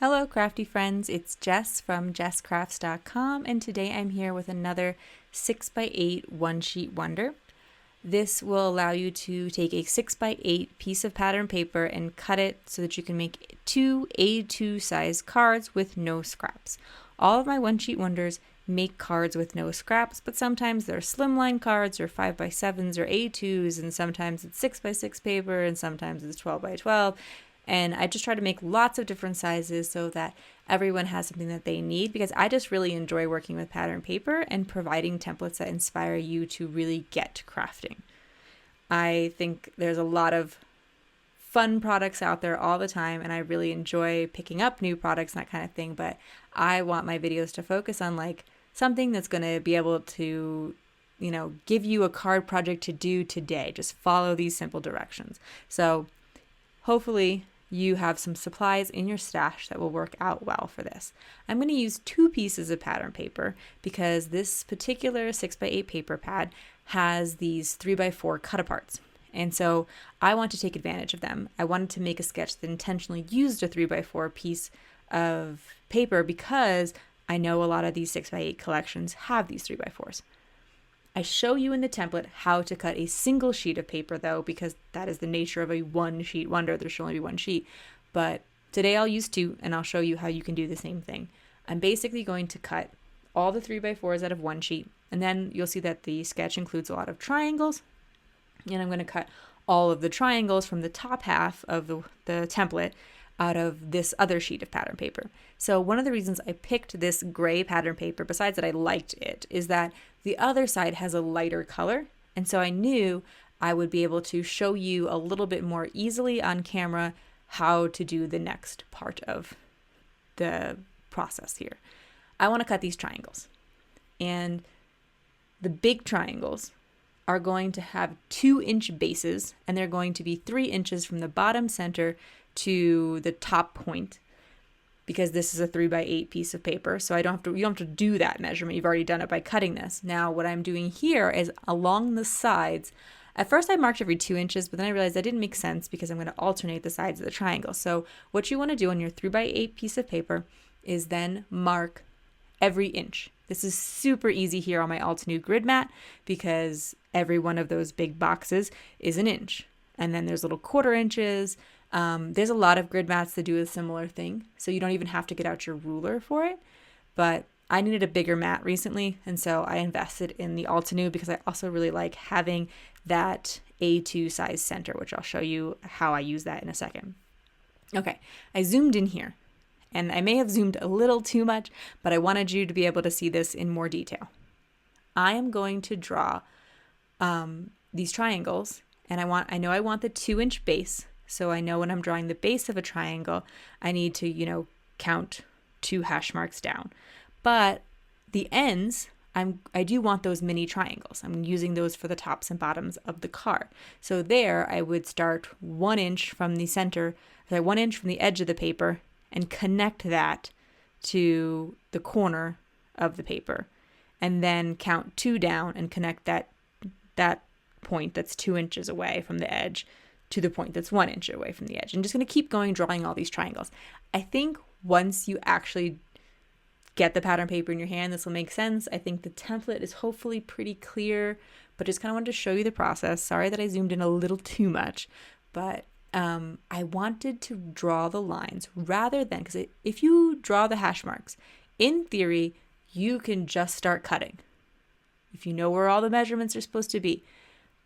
Hello crafty friends, it's Jess from jesscrafts.com and today I'm here with another 6x8 one-sheet wonder. This will allow you to take a 6x8 piece of pattern paper and cut it so that you can make two A2 size cards with no scraps. All of my one-sheet wonders make cards with no scraps, but sometimes they're slimline cards or 5x7s or A2s, and sometimes it's 6x6 paper and sometimes it's 12x12. And I just try to make lots of different sizes so that everyone has something that they need, because I just really enjoy working with pattern paper and providing templates that inspire you to really get to crafting. I think there's a lot of fun products out there all the time, and I really enjoy picking up new products and that kind of thing, but I want my videos to focus on like something that's going to be able to, give you a card project to do today. Just follow these simple directions. So hopefully you have some supplies in your stash that will work out well for this. I'm going to use two pieces of pattern paper because this particular 6x8 paper pad has these 3x4 cut aparts. And so I want to take advantage of them. I wanted to make a sketch that intentionally used a 3x4 piece of paper because I know a lot of these 6x8 collections have these 3x4s. I show you in the template how to cut a single sheet of paper though, because that is the nature of a one sheet wonder. There should only be one sheet, but today I'll use two and I'll show you how you can do the same thing. I'm basically going to cut all the 3x4s out of one sheet, and then you'll see that the sketch includes a lot of triangles, and I'm going to cut all of the triangles from the top half of the template out of this other sheet of pattern paper. So one of the reasons I picked this gray pattern paper, besides that I liked it, is that the other side has a lighter color. And so I knew I would be able to show you a little bit more easily on camera how to do the next part of the process here. I want to cut these triangles. And the big triangles are going to have 2-inch bases, and they're going to be 3 inches from the bottom center to the top point, because this is a 3x8 piece of paper. So you don't have to do that measurement. You've already done it by cutting this. Now what I'm doing here is along the sides. At first I marked every 2 inches, but then I realized that didn't make sense because I'm going to alternate the sides of the triangle. So what you want to do on your 3x8 piece of paper is then mark every inch. This is super easy here on my Altenew grid mat because every one of those big boxes is an inch. And then there's little 1/4 inches. There's a lot of grid mats that do a similar thing, so you don't even have to get out your ruler for it. But I needed a bigger mat recently, and so I invested in the Altenew because I also really like having that A2 size center, which I'll show you how I use that in a second. Okay, I zoomed in here, and I may have zoomed a little too much, but I wanted you to be able to see this in more detail. I am going to draw these triangles, and I know I want the 2-inch base. So I know when I'm drawing the base of a triangle, I need to, count 2 hash marks down. But the ends, I do want those mini triangles. I'm using those for the tops and bottoms of the card. So there I would start 1 inch from the center, 1 inch from the edge of the paper, and connect that to the corner of the paper. And then count 2 down and connect that point that's 2 inches away from the edge to the point that's 1 inch away from the edge. I'm just going to keep going, drawing all these triangles. I think once you actually get the pattern paper in your hand, this will make sense. I think the template is hopefully pretty clear, but just kind of wanted to show you the process. Sorry that I zoomed in a little too much, but I wanted to draw the lines rather than, because if you draw the hash marks, in theory, you can just start cutting if you know where all the measurements are supposed to be.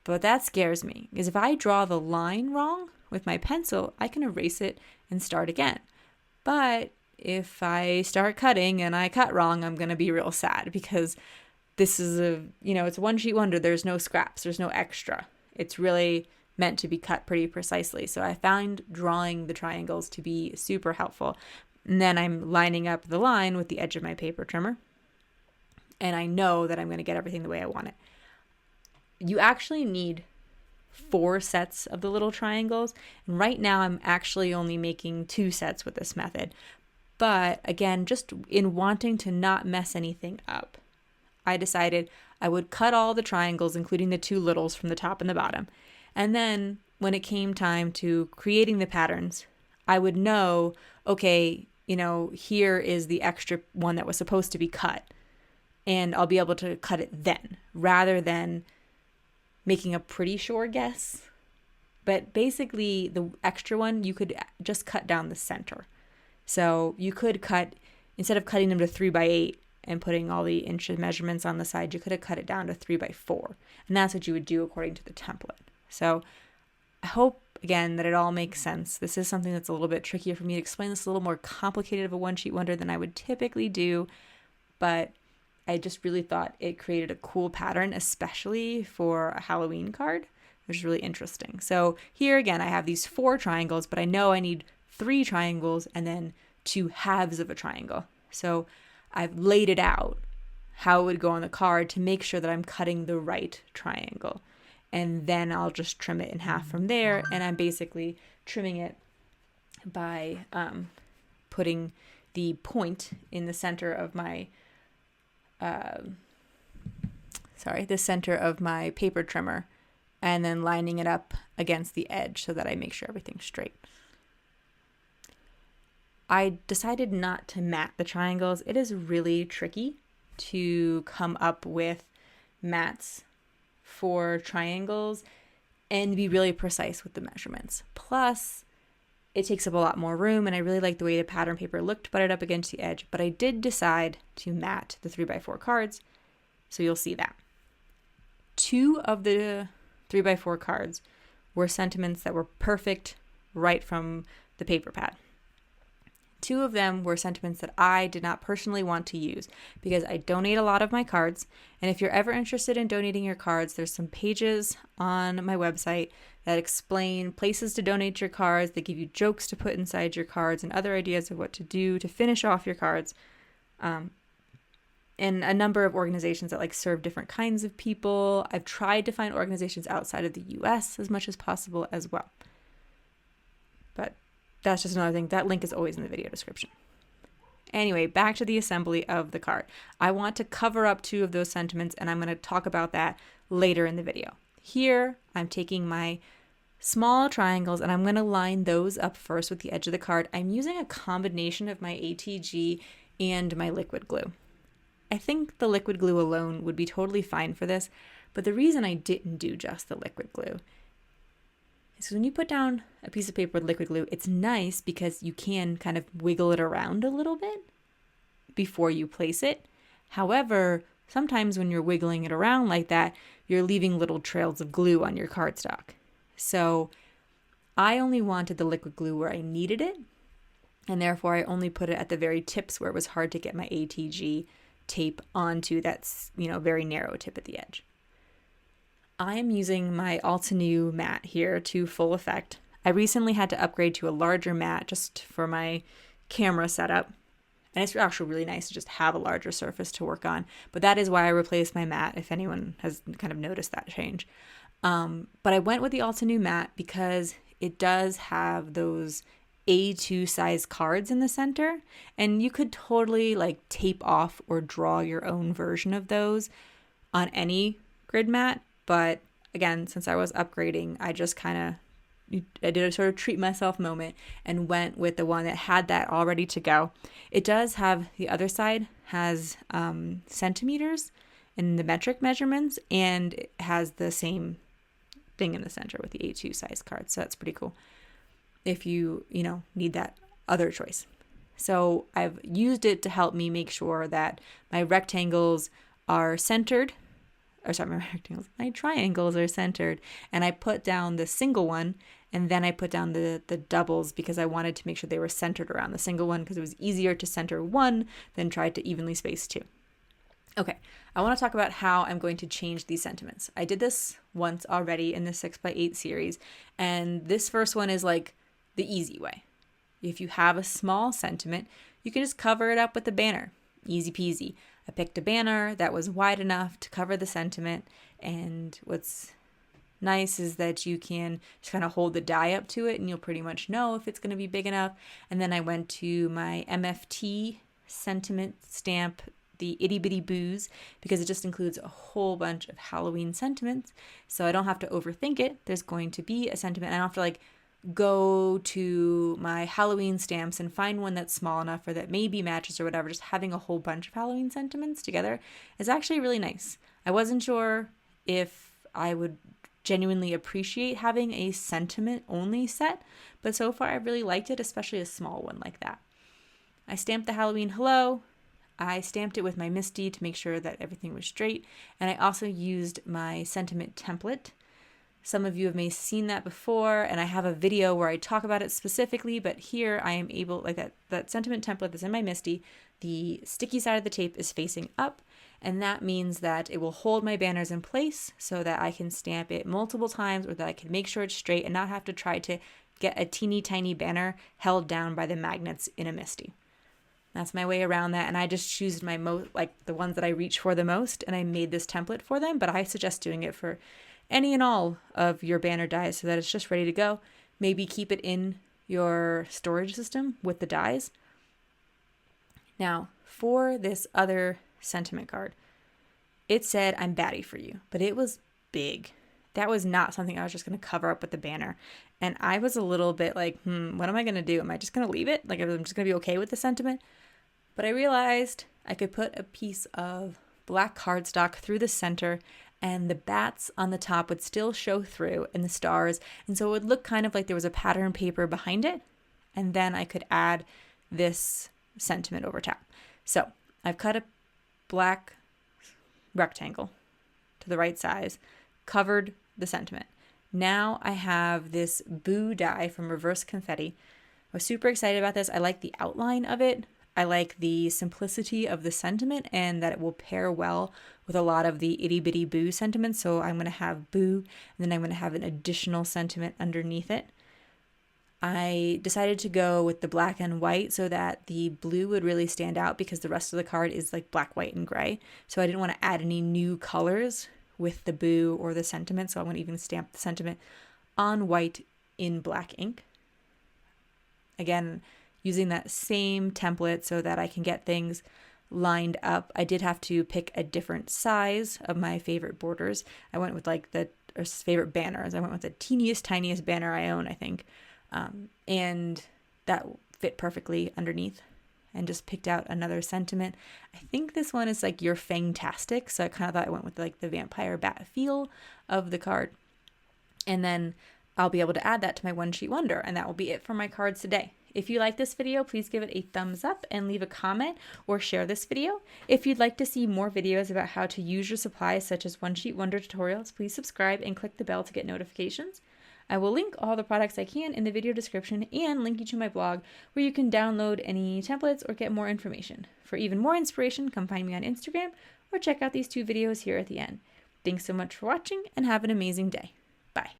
But that scares me, because if I draw the line wrong with my pencil, I can erase it and start again. But if I start cutting and I cut wrong, I'm going to be real sad, because this is it's a one sheet wonder. There's no scraps. There's no extra. It's really meant to be cut pretty precisely. So I found drawing the triangles to be super helpful. And then I'm lining up the line with the edge of my paper trimmer. And I know that I'm going to get everything the way I want it. You actually need 4 sets of the little triangles. And right now I'm actually only making 2 sets with this method. But again, just in wanting to not mess anything up, I decided I would cut all the triangles, including the 2 littles from the top and the bottom. And then when it came time to creating the patterns, I would know, okay, here is the extra one that was supposed to be cut, and I'll be able to cut it then, rather than making a pretty sure guess. But basically, the extra one, you could just cut down the center. So you could cut, instead of cutting them to 3x8 and putting all the inch measurements on the side, you could have cut it down to 3x4. And that's what you would do according to the template. So I hope, again, that it all makes sense. This is something that's a little bit trickier for me to explain. This is a little more complicated of a one-sheet wonder than I would typically do. But I just really thought it created a cool pattern, especially for a Halloween card, which is really interesting. So here again, I have these 4 triangles, but I know I need 3 triangles and then 2 halves of a triangle. So I've laid it out how it would go on the card to make sure that I'm cutting the right triangle. And then I'll just trim it in half from there. And I'm basically trimming it by putting the point in the center of my the center of my paper trimmer, and then lining it up against the edge so that I make sure everything's straight. I decided not to mat the triangles. It is really tricky to come up with mats for triangles and be really precise with the measurements. Plus, it takes up a lot more room, and I really like the way the pattern paper looked butted up against the edge, but I did decide to mat the 3x4 cards, so you'll see that. 2 of the 3x4 cards were sentiments that were perfect right from the paper pad. 2 of them were sentiments that I did not personally want to use because I donate a lot of my cards. And if you're ever interested in donating your cards, there's some pages on my website that explain places to donate your cards. They give you jokes to put inside your cards and other ideas of what to do to finish off your cards. And a number of organizations that serve different kinds of people. I've tried to find organizations outside of the US as much as possible as well. But that's just another thing. That link is always in the video description. Anyway, back to the assembly of the card. I want to cover up 2 of those sentiments, and I'm going to talk about that later in the video. Here, I'm taking my small triangles, and I'm going to line those up first with the edge of the card. I'm using a combination of my ATG and my liquid glue. I think the liquid glue alone would be totally fine for this, but the reason I didn't do just the liquid glue is when you put down a piece of paper with liquid glue, it's nice because you can kind of wiggle it around a little bit before you place it. However, sometimes when you're wiggling it around like that, you're leaving little trails of glue on your cardstock. So I only wanted the liquid glue where I needed it, and therefore I only put it at the very tips where it was hard to get my ATG tape onto that very narrow tip at the edge. I am using my Altenew mat here to full effect. I recently had to upgrade to a larger mat just for my camera setup, and it's actually really nice to just have a larger surface to work on, but that is why I replaced my mat, if anyone has kind of noticed that change. But I went with the Altenew mat because it does have those A2 size cards in the center, and you could totally tape off or draw your own version of those on any grid mat. But again, since I was upgrading, I did a sort of treat myself moment and went with the one that had that all ready to go. It does have, the other side has centimeters in the metric measurements, and it has the same thing in the center with the A2 size cards. So that's pretty cool if you need that other choice. So I've used it to help me make sure that my rectangles are centered. My triangles are centered. And I put down the single one, and then I put down the doubles because I wanted to make sure they were centered around the single one because it was easier to center one than try to evenly space 2. Okay, I want to talk about how I'm going to change these sentiments. I did this once already in the 6x8 series, and this first one is the easy way. If you have a small sentiment, you can just cover it up with a banner. Easy peasy. I picked a banner that was wide enough to cover the sentiment, and what's nice is that you can just kind of hold the die up to it and you'll pretty much know if it's going to be big enough. And then I went to my MFT sentiment stamp, the Itty Bitty Boos, because it just includes a whole bunch of Halloween sentiments, so I don't have to overthink it. There's going to be a sentiment. I don't have to go to my Halloween stamps and find one that's small enough or that maybe matches or whatever, just having a whole bunch of Halloween sentiments together is actually really nice. I wasn't sure if I would genuinely appreciate having a sentiment only set, but so far I've really liked it, especially a small one like that. I stamped the Halloween hello. I stamped it with my MISTI to make sure that everything was straight, and I also used my sentiment template. Some of you have may seen that before, and I have a video where I talk about it specifically, but here I am able, like that sentiment template that's in my MISTI, the sticky side of the tape is facing up, and that means that it will hold my banners in place so that I can stamp it multiple times, or that I can make sure it's straight and not have to try to get a teeny tiny banner held down by the magnets in a MISTI. That's my way around that, and I just choose my the ones that I reach for the most, and I made this template for them, but I suggest doing it for any and all of your banner dies so that it's just ready to go. Maybe keep it in your storage system with the dies. Now, for this other sentiment card, it said, "I'm batty for you," but it was big. That was not something I was just going to cover up with the banner. And I was a little bit like, what am I going to do? Am I just going to leave it? Like, I'm just going to be okay with the sentiment? But I realized I could put a piece of black cardstock through the center, and the bats on the top would still show through, and the stars. And so it would look kind of like there was a pattern paper behind it. And then I could add this sentiment over top. So I've cut a black rectangle to the right size, covered the sentiment. Now I have this boo die from Reverse Confetti. I was super excited about this. I like the outline of it. I like the simplicity of the sentiment and that it will pair well with a lot of the itty bitty boo sentiments. So I'm going to have boo, and then I'm going to have an additional sentiment underneath it. I decided to go with the black and white so that the blue would really stand out, because the rest of the card is like black, white, and gray. So I didn't want to add any new colors with the boo or the sentiment. So I'm going to even stamp the sentiment on white in black ink. Again, using that same template so that I can get things lined up. I did have to pick a different size of my favorite borders. I went with favorite banners. I went with the teeniest, tiniest banner I own, I think. And that fit perfectly underneath, and just picked out another sentiment. I think this one is like "You're Fantastic," so I kind of thought I went with like the vampire bat feel of the card. And then I'll be able to add that to my one sheet wonder, and that will be it for my cards today. If you like this video, please give it a thumbs up and leave a comment or share this video. If you'd like to see more videos about how to use your supplies, such as one sheet wonder tutorials, please subscribe and click the bell to get notifications. I will link all the products I can in the video description, and link you to my blog where you can download any templates or get more information. For even more inspiration, come find me on Instagram or check out these 2 videos here at the end. Thanks so much for watching, and have an amazing day. Bye.